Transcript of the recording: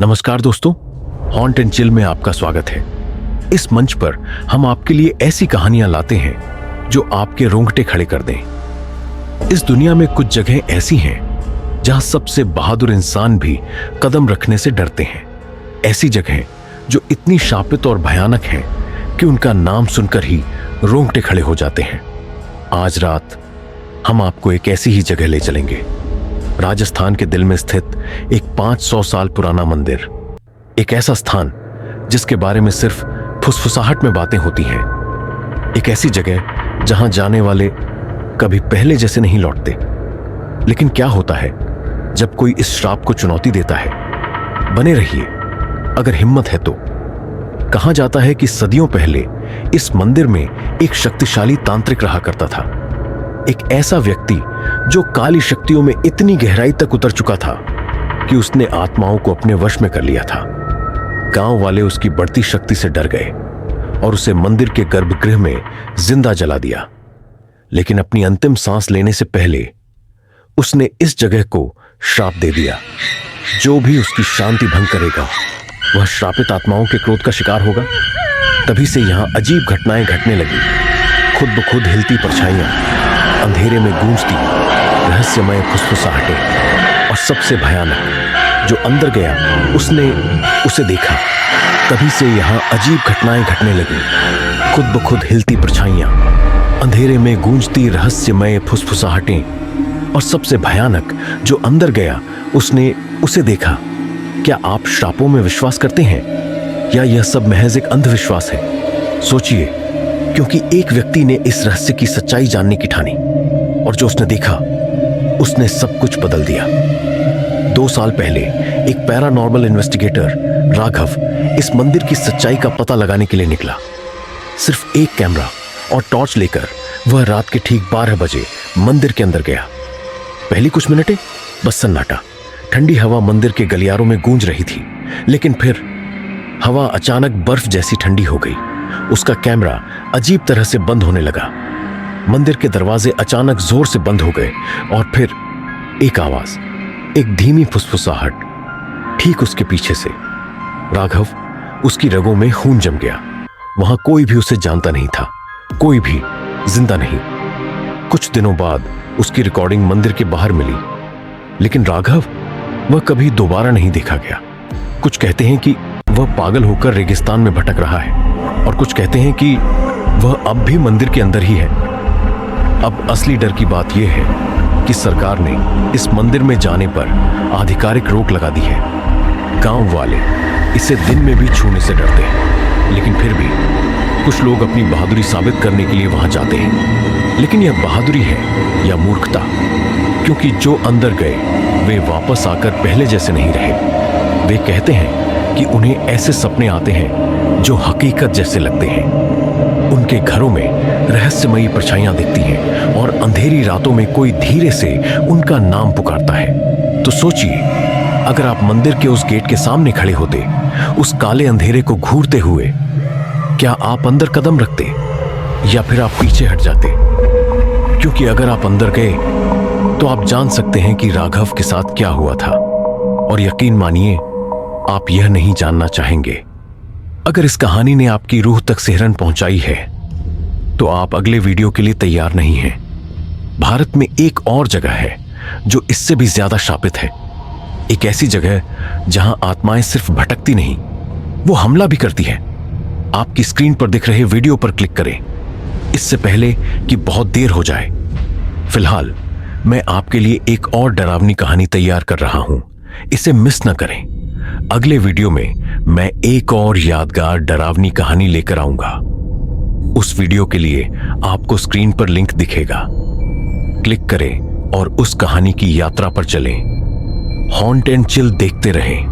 नमस्कार दोस्तों, haunt and chill में आपका स्वागत है। इस मंच पर हम आपके लिए ऐसी कहानियां लाते हैं जो आपके रोंगटे खड़े कर दें। इस दुनिया में कुछ जगह ऐसी हैं जहां सबसे बहादुर इंसान भी कदम रखने से डरते हैं। ऐसी जगह जो इतनी शापित और भयानक हैं कि उनका नाम सुनकर ही रोंगटे खड़े हो जाते हैं। आज रात हम आपको एक ऐसी ही जगह ले चलेंगे, राजस्थान के दिल में स्थित एक 500 साल पुराना मंदिर। एक ऐसा स्थान जिसके बारे में सिर्फ फुसफुसाहट में बातें होती हैं। एक ऐसी जगह जहां जाने वाले कभी पहले जैसे नहीं लौटते। लेकिन क्या होता है जब कोई इस श्राप को चुनौती देता है? बने रहिए अगर हिम्मत है तो। कहा जाता है कि सदियों पहले इस मंदिर में एक शक्तिशाली तांत्रिक रहा करता था। एक ऐसा व्यक्ति जो काली शक्तियों में इतनी गहराई तक उतर चुका था कि उसने आत्माओं को अपने वश में कर लिया था। गांव वाले उसकी बढ़ती शक्ति से डर गए और उसे मंदिर के गर्भगृह में जिंदा जला दिया। लेकिन अपनी अंतिम सांस लेने से पहले उसने इस जगह को श्राप दे दिया। जो भी उसकी शांति भंग करेगा वह श्रापित आत्माओं के क्रोध का शिकार होगा। तभी से यहां अजीब घटनाएं घटने लगी। खुद ब खुद हिलती परछाइयां, अंधेरे में गूंजती रहस्यमय फुसफुसाहटें और सबसे भयानक, जो अंदर गया उसने उसे देखा। तभी से यहां अजीब घटनाएं घटने लगी। खुद ब खुद हिलती परछाइयां, अंधेरे में गूंजती रहस्यमय फुसफुसाहटें और सबसे भयानक, जो अंदर गया उसने उसे देखा। क्या आप श्रापों में विश्वास करते हैं या यह सब महज एक अंधविश्वास है? सोचिए, क्योंकि एक व्यक्ति ने इस रहस्य की सच्चाई जानने की ठानी और जो उसने देखा उसने सब कुछ बदल दिया। 2 साल पहले एक पैरानॉर्मल इन्वेस्टिगेटर राघव इस मंदिर की सच्चाई का पता लगाने के लिए निकला। सिर्फ एक कैमरा और टॉर्च लेकर वह रात के ठीक 12 बजे मंदिर के अंदर गया। पहली कुछ मिनटें बस सन्नाटा। ठंडी हवा मंदिर के गलियारों में गूंज रही थी, लेकिन फिर हवा अचानक बर्फ जैसी ठंडी हो गई। उसका कैमरा अजीब तरह से बंद होने लगा। मंदिर के दरवाजे अचानक जोर से बंद हो गए और फिर एक आवाज, एक धीमी फुसफुसाहट ठीक उसके पीछे से। राघव, उसकी रगों में खून जम गया। वहां कोई भी उसे जानता नहीं था, कोई भी जिंदा नहीं। कुछ दिनों बाद उसकी रिकॉर्डिंग मंदिर के बाहर मिली, लेकिन राघव वह कभी दोबारा नहीं देखा गया। कुछ कहते हैं कि वह पागल होकर रेगिस्तान में भटक रहा है और कुछ कहते हैं कि वह अब भी मंदिर के अंदर ही है। अब असली डर की बात यह है कि सरकार ने इस मंदिर में जाने पर आधिकारिक रोक लगा दी है। गांव वाले इसे दिन में भी छूने से डरते हैं, लेकिन फिर भी कुछ लोग अपनी बहादुरी साबित करने के लिए वहां जाते हैं। लेकिन यह बहादुरी है या मूर्खता? क्योंकि जो अंदर गए वे वापस आकर पहले जैसे नहीं रहे। वे कहते हैं कि उन्हें ऐसे सपने आते हैं जो हकीकत जैसे लगते हैं। उनके घरों में रहस्यमयी परछाइयां दिखती हैं और अंधेरी रातों में कोई धीरे से उनका नाम पुकारता है। तो सोचिए, अगर आप मंदिर के उस गेट के सामने खड़े होते, उस काले अंधेरे को घूरते हुए, क्या आप अंदर कदम रखते या फिर आप पीछे हट जाते? क्योंकि अगर आप अंदर गए तो आप जान सकते हैं कि राघव के साथ क्या हुआ था, और यकीन मानिए आप यह नहीं जानना चाहेंगे। अगर इस कहानी ने आपकी रूह तक सिहरन पहुंचाई है तो आप अगले वीडियो के लिए तैयार नहीं हैं। भारत में एक और जगह है जो इससे भी ज्यादा शापित है। एक ऐसी जगह जहां आत्माएं सिर्फ भटकती नहीं, वो हमला भी करती है। आपकी स्क्रीन पर दिख रहे वीडियो पर क्लिक करें इससे पहले कि बहुत देर हो जाए। फिलहाल मैं आपके लिए एक और डरावनी कहानी तैयार कर रहा हूं, इसे मिस न करें। अगले वीडियो में मैं एक और यादगार डरावनी कहानी लेकर आऊंगा। उस वीडियो के लिए आपको स्क्रीन पर लिंक दिखेगा, क्लिक करें और उस कहानी की यात्रा पर चलें। हॉन्ट एंड चिल देखते रहें।